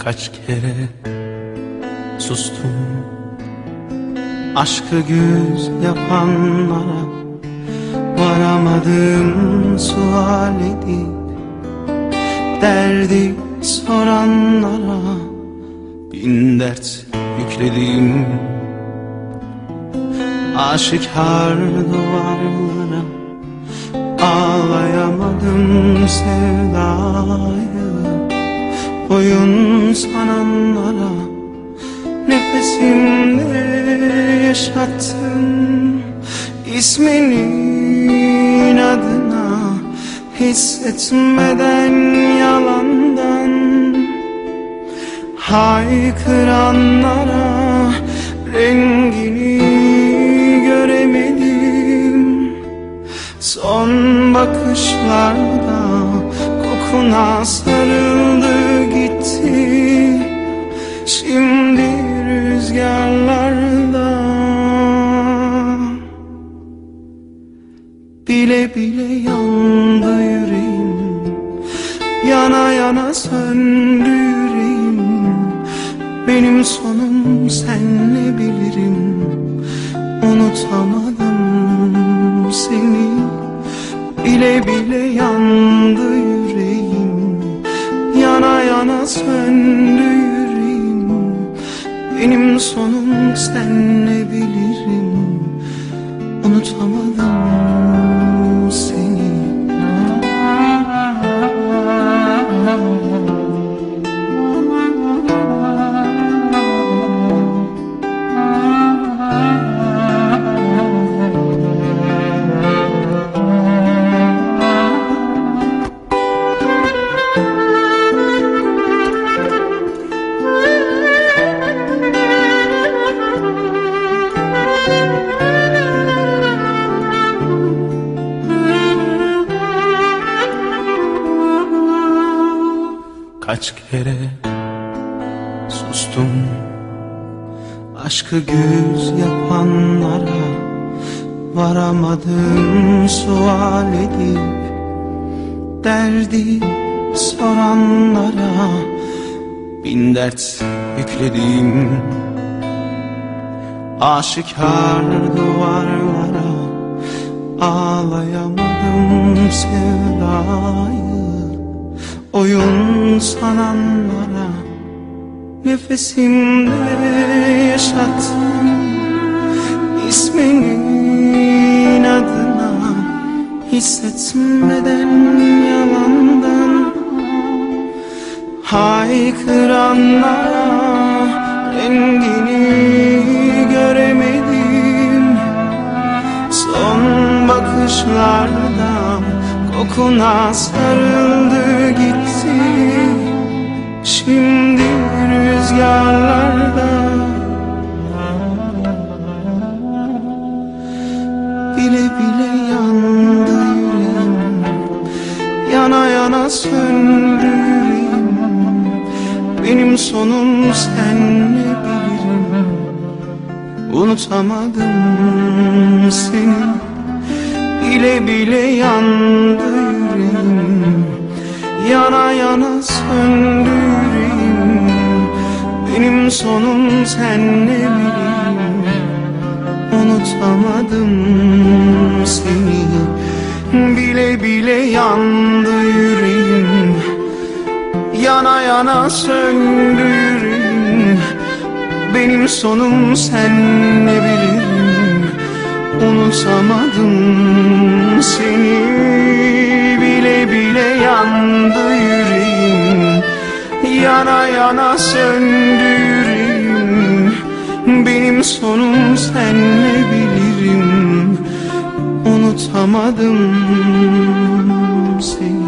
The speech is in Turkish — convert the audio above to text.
Kaç kere sustum aşkı güz yapanlara, varamadım sual edip derdi soranlara. Bin dert yükledim aşikar duvarlara, ağlayamadım sevdayı oyun sananlara. Nefesimde yaşattım isminin adına, hissetmeden yalandan haykıranlara. Rengini göremedim son bakışlarda, kokuna sarıldı gitti şimdi rüzgarlarda. Bile bile yandı yüreğim, yana yana söndü yüreğim. Benim sonum senle bilirim, unutamadım seni. Bile bile yandı yüreğim, yana yana söndü yüreğim. Benim sonum senle bilirim, unutamadım seni. Kaç kere sustum aşkı güz yapanlara, varamadım sual edip derdi soranlara. Bin dert yükledim aşikar duvarlara, ağlayamadım sevdayı oyun sananlara. Nefesimde yaşattım isminin adına, hissetmeden yalandan haykıranlara. Rengini göremedim son bakışlarda, kokuna sarıldı gitti şimdi rüzgarlarda. Bile bile yandı yüreğim, yana yana söndü yüreğim. Benim sonum senle bilirim, unutamadım seni. Bile bile yandı yüreğim, yana yana söndü yüreğim. Benim sonum senle bilirim, unutamadım seni. Bile bile yandı yüreğim, yana yana söndü yüreğim. Benim sonum senle bilirim, unutamadım seni. Bile bile yandı yüreğim, yana yana söndü yüreğim. Benim sonum senle bilirim, unutamadım seni.